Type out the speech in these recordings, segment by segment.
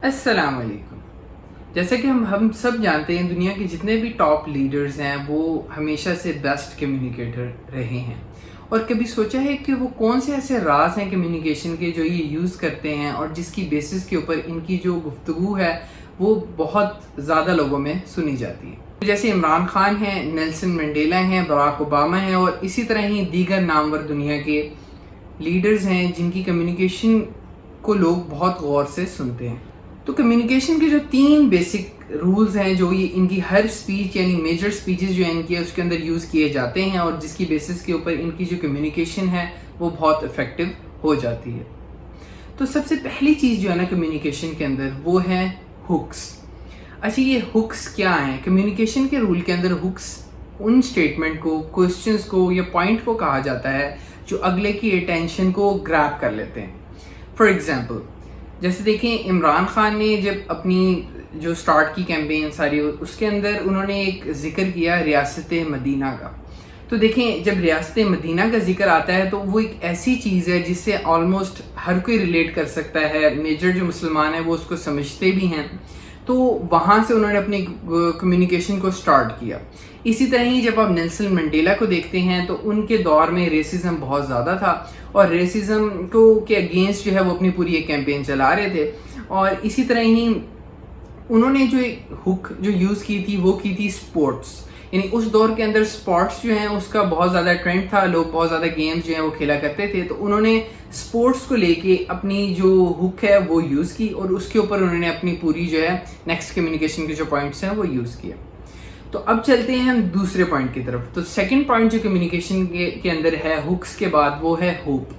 السلام علیکم۔ جیسا کہ ہم سب جانتے ہیں، دنیا کے جتنے بھی ٹاپ لیڈرز ہیں وہ ہمیشہ سے بیسٹ کمیونیکیٹر رہے ہیں، اور کبھی سوچا ہے کہ وہ کون سے ایسے راز ہیں کمیونیکیشن کے جو یہ یوز کرتے ہیں اور جس کی بیسس کے اوپر ان کی جو گفتگو ہے وہ بہت زیادہ لوگوں میں سنی جاتی ہے؟ جیسے عمران خان ہیں، نیلسن منڈیلا ہیں، براک اوباما ہیں، اور اسی طرح ہی دیگر نامور دنیا کے لیڈرز ہیں جن کی کمیونیکیشن کو لوگ بہت غور سے سنتے ہیں۔ تو کمیونیکیشن کے جو 3 بیسک رولز ہیں جو یہ ان کی ہر سپیچ یعنی میجر سپیچز جو ان کی اس کے اندر یوز کیے جاتے ہیں، اور جس کی بیسس کے اوپر ان کی جو کمیونیکیشن ہے وہ بہت افیکٹو ہو جاتی ہے۔ تو سب سے پہلی چیز جو ہے نا کمیونیکیشن کے اندر وہ ہے ہکس۔ اچھا، یہ ہکس کیا ہیں؟ کمیونیکیشن کے رول کے اندر ہکس ان سٹیٹمنٹ کو، کوسچنز کو یا پوائنٹ کو کہا جاتا ہے جو اگلے کی اٹینشن کو گریب کر لیتے ہیں۔ فار ایگزامپل، جیسے دیکھیں عمران خان نے جب اپنی جو سٹارٹ کی کیمپین ساری، اس کے اندر انہوں نے ایک ذکر کیا ریاست مدینہ کا۔ تو دیکھیں جب ریاست مدینہ کا ذکر آتا ہے تو وہ ایک ایسی چیز ہے جس سے آلموسٹ ہر کوئی ریلیٹ کر سکتا ہے، میجر جو مسلمان ہیں وہ اس کو سمجھتے بھی ہیں، تو وہاں سے انہوں نے اپنی کمیونیکیشن کو سٹارٹ کیا۔ اسی طرح ہی جب آپ نیلسن منڈیلا کو دیکھتے ہیں تو ان کے دور میں ریسزم بہت زیادہ تھا، اور ریسزم کو کے اگینسٹ جو ہے وہ اپنی پوری ایک کیمپین چلا رہے تھے، اور اسی طرح ہی انہوں نے جو ایک ہک جو یوز کی تھی وہ کی تھی سپورٹس، یعنی اس دور کے اندر سپورٹس جو ہیں اس کا بہت زیادہ ٹرینڈ تھا، لوگ بہت زیادہ گیمز جو ہیں وہ کھیلا کرتے تھے، تو انہوں نے سپورٹس کو لے کے اپنی جو ہک ہے وہ یوز کی، اور اس کے اوپر انہوں نے اپنی پوری جو ہے نیکسٹ کمیونیکیشن کے جو پوائنٹس ہیں وہ یوز کیا۔ تو اب چلتے ہیں ہم دوسرے پوائنٹ کی طرف۔ تو سیکنڈ پوائنٹ جو کمیونیکیشن کے اندر ہے ہکس کے بعد وہ ہے ہوپ۔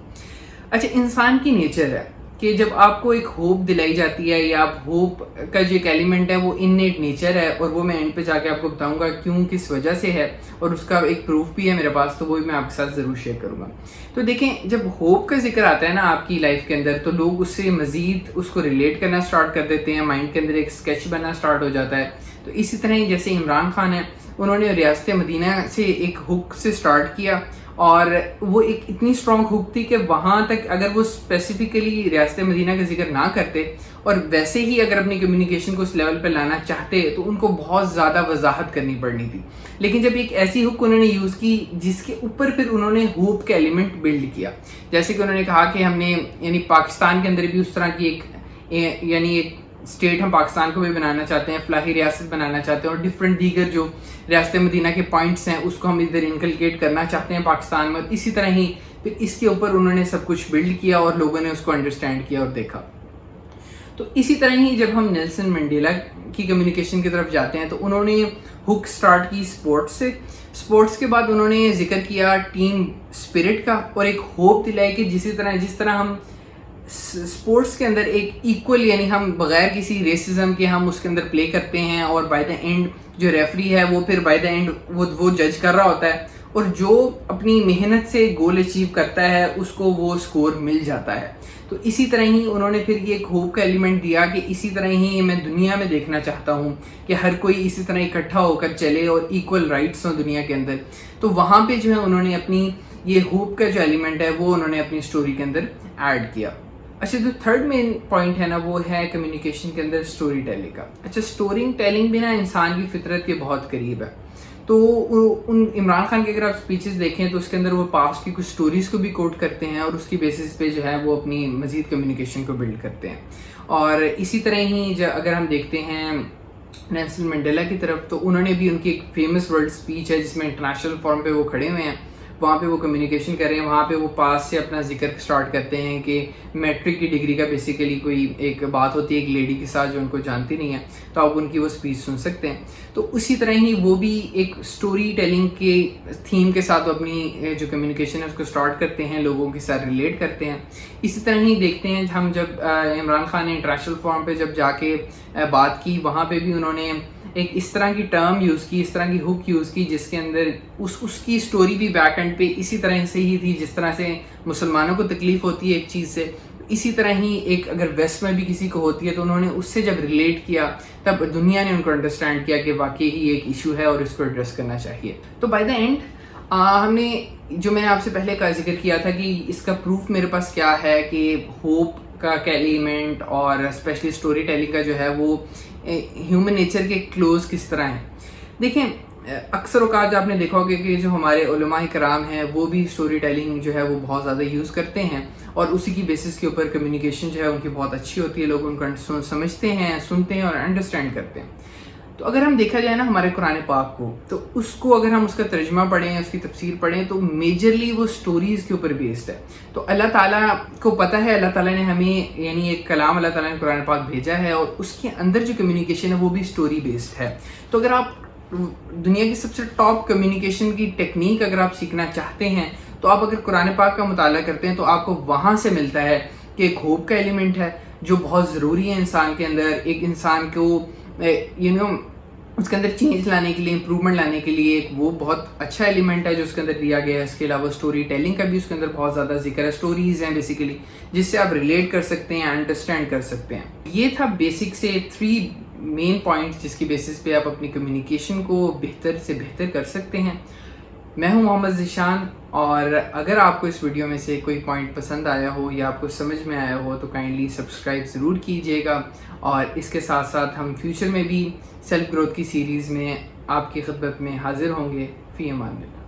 اچھا، انسان کی نیچر ہے کہ جب آپ کو ایک ہوپ دلائی جاتی ہے یا آپ ہوپ کا جو ایک ایلیمنٹ ہے وہ انیٹ نیچر ہے، اور وہ میں اینڈ پہ جا کے آپ کو بتاؤں گا کیوں، کس وجہ سے ہے، اور اس کا ایک پروف بھی ہے میرے پاس، تو وہ بھی میں آپ کے ساتھ ضرور شیئر کروں گا۔ تو دیکھیں جب ہوپ کا ذکر آتا ہے نا آپ کی لائف کے اندر، تو لوگ اس سے مزید اس کو ریلیٹ کرنا سٹارٹ کر دیتے ہیں، مائنڈ کے اندر ایک اسکیچ بننا سٹارٹ ہو جاتا ہے۔ تو اسی طرح ہی جیسے عمران خان ہیں، انہوں نے ریاست مدینہ سے ایک ہک سے سٹارٹ کیا، اور وہ ایک اتنی اسٹرانگ ہک تھی کہ وہاں تک اگر وہ اسپیسیفکلی ریاست مدینہ کا ذکر نہ کرتے اور ویسے ہی اگر اپنی کمیونیکیشن کو اس لیول پہ لانا چاہتے تو ان کو بہت زیادہ وضاحت کرنی پڑنی تھی، لیکن جب ایک ایسی ہک انہوں نے یوز کی جس کے اوپر پھر انہوں نے ہوپ کا ایلیمنٹ بلڈ کیا، جیسے کہ انہوں نے کہا کہ ہم نے یعنی پاکستان کے اندر بھی اس طرح کی ایک یعنی ایک اسٹیٹ ہم پاکستان کو بھی بنانا چاہتے ہیں، فلاحی ریاست بنانا چاہتے ہیں، اور ڈفرینٹ دیگر جو ریاست مدینہ کے پوائنٹس ہیں اس کو ہم ادھر انکلکیٹ کرنا چاہتے ہیں پاکستان میں۔ اسی طرح ہی پھر اس کے اوپر انہوں نے سب کچھ بلڈ کیا اور لوگوں نے اس کو انڈرسٹینڈ کیا اور دیکھا۔ تو اسی طرح ہی جب ہم نیلسن منڈیلا کی کمیونیکیشن کی طرف جاتے ہیں تو انہوں نے ہک سٹارٹ کی سپورٹس سے، سپورٹس کے بعد انہوں نے ذکر کیا ٹیم اسپرٹ کا، اور ایک ہوپ دلائی کہ جس طرح ہم سپورٹس کے اندر ایک ایکول یعنی ہم بغیر کسی ریسزم کے ہم اس کے اندر پلے کرتے ہیں، اور بائی دا اینڈ جو ریفری ہے وہ پھر بائی دا اینڈ وہ جج کر رہا ہوتا ہے، اور جو اپنی محنت سے گول اچیو کرتا ہے اس کو وہ سکور مل جاتا ہے۔ تو اسی طرح ہی انہوں نے پھر یہ ایک ہوپ کا ایلیمنٹ دیا کہ اسی طرح ہی میں دنیا میں دیکھنا چاہتا ہوں کہ ہر کوئی اسی طرح اکٹھا ہو کر چلے اور ایکول رائٹس ہوں دنیا کے اندر۔ تو وہاں پہ جو ہے انہوں نے اپنی یہ ہوپ کا جو ایلیمنٹ ہے وہ انہوں نے اپنی سٹوری کے اندر ایڈ کیا۔ اچھا، جو تھرڈ مین پوائنٹ ہے نا وہ ہے کمیونیکیشن کے اندر اسٹوری ٹیلنگ کا۔ اچھا، اسٹوری ٹیلنگ بھی نا انسان کی فطرت کے بہت قریب ہے۔ تو ان عمران خان کے اگر آپ اسپیچز دیکھیں تو اس کے اندر وہ پاسٹ کی کچھ اسٹوریز کو بھی کوٹ کرتے ہیں، اور اس کی بیسس پہ جو ہے وہ اپنی مزید کمیونیکیشن کو بلڈ کرتے ہیں۔ اور اسی طرح ہی اگر ہم دیکھتے ہیں نیلسن منڈیلا کی طرف، تو انہوں نے بھی ان کی ایک فیمس ورلڈ اسپیچ ہے جس میں انٹرنیشنل فورم پہ وہ کھڑے ہوئے ہیں، وہاں پہ وہ کمیونیکیشن کر رہے ہیں، وہاں پہ وہ پاس سے اپنا ذکر سٹارٹ کرتے ہیں کہ میٹرک کی ڈگری کا بیسیکلی کوئی ایک بات ہوتی ہے ایک لیڈی کے ساتھ جو ان کو جانتی نہیں ہے، تو آپ ان کی وہ اسپیچ سن سکتے ہیں۔ تو اسی طرح ہی وہ بھی ایک اسٹوری ٹیلنگ کے تھیم کے ساتھ اپنی جو کمیونیکیشن ہے اس کو سٹارٹ کرتے ہیں، لوگوں کے ساتھ ریلیٹ کرتے ہیں۔ اسی طرح ہی دیکھتے ہیں ہم جب عمران خان نے انٹرنیشنل فورم پہ جب جا کے بات کی، وہاں پہ بھی انہوں نے ایک اس طرح کی ٹرم یوز کی، اس طرح کی ہک یوز کی جس کے اندر اس کی سٹوری بھی بیک اینڈ پہ اسی طرح سے ہی تھی، جس طرح سے مسلمانوں کو تکلیف ہوتی ہے ایک چیز سے، اسی طرح ہی ایک اگر ویسٹ میں بھی کسی کو ہوتی ہے تو انہوں نے اس سے جب ریلیٹ کیا تب دنیا نے ان کو انڈرسٹینڈ کیا کہ واقعی ہی ایک ایشو ہے اور اس کو ایڈریس کرنا چاہیے۔ تو بائی دا اینڈ ہم نے جو میں نے آپ سے پہلے کا ذکر کیا تھا کہ اس کا پروف میرے پاس کیا ہے کہ ہوپ کا ایلیمنٹ اور اسپیشلی اسٹوری ٹیلنگ کا جو ہے وہ ہیومن نیچر کے کلوز کس طرح ہیں. دیکھیں اکثر اوقات آپ نے دیکھا ہوگا کہ جو ہمارے علماء کرام ہیں وہ بھی اسٹوری ٹیلنگ جو ہے وہ بہت زیادہ یوز کرتے ہیں اور اسی کی بیسس کے اوپر کمیونیکیشن جو ہے ان کی بہت اچھی ہوتی ہے, لوگ ان کو سمجھتے ہیں, سنتے ہیں اور انڈرسٹینڈ کرتے ہیں. تو اگر ہم دیکھا جائے نا ہمارے قرآن پاک کو, تو اس کو اگر ہم اس کا ترجمہ پڑھیں, اس کی تفسیر پڑھیں, تو میجرلی وہ سٹوریز کے اوپر بیسڈ ہے. تو اللہ تعالیٰ کو پتہ ہے, اللہ تعالیٰ نے ہمیں یعنی ایک کلام اللہ تعالیٰ نے قرآن پاک بھیجا ہے اور اس کے اندر جو کمیونیکیشن ہے وہ بھی سٹوری بیسڈ ہے. تو اگر آپ دنیا کی سب سے ٹاپ کمیونیکیشن کی ٹیکنیک اگر آپ سیکھنا چاہتے ہیں تو آپ اگر قرآن پاک کا مطالعہ کرتے ہیں تو آپ کو وہاں سے ملتا ہے کہ ایک ہوپ کا ایلیمنٹ ہے جو بہت ضروری ہے انسان کے اندر. ایک انسان کو اس کے اندر چینج لانے کے لیے, امپرومنٹ لانے کے لیے ایک وہ بہت اچھا ایلیمنٹ ہے جو اس کے اندر دیا گیا ہے. اس کے علاوہ اسٹوری ٹیلنگ کا بھی اس کے اندر بہت زیادہ ذکر ہے. اسٹوریز ہیں بیسیکلی جس سے آپ ریلیٹ کر سکتے ہیں, انڈرسٹینڈ کر سکتے ہیں. یہ تھا بیسک سے 3 مین پوائنٹس جس کی بیسس پہ آپ اپنی کمیونیکیشن کو بہتر سے بہتر کر سکتے ہیں. میں ہوں محمد ذیشان, اور اگر آپ کو اس ویڈیو میں سے کوئی پوائنٹ پسند آیا ہو یا آپ کو سمجھ میں آیا ہو تو کائنڈلی سبسکرائب ضرور کیجیے گا. اور اس کے ساتھ ساتھ ہم فیوچر میں بھی سیلف گروتھ کی سیریز میں آپ کی خدمت میں حاضر ہوں گے. فی امان اللہ.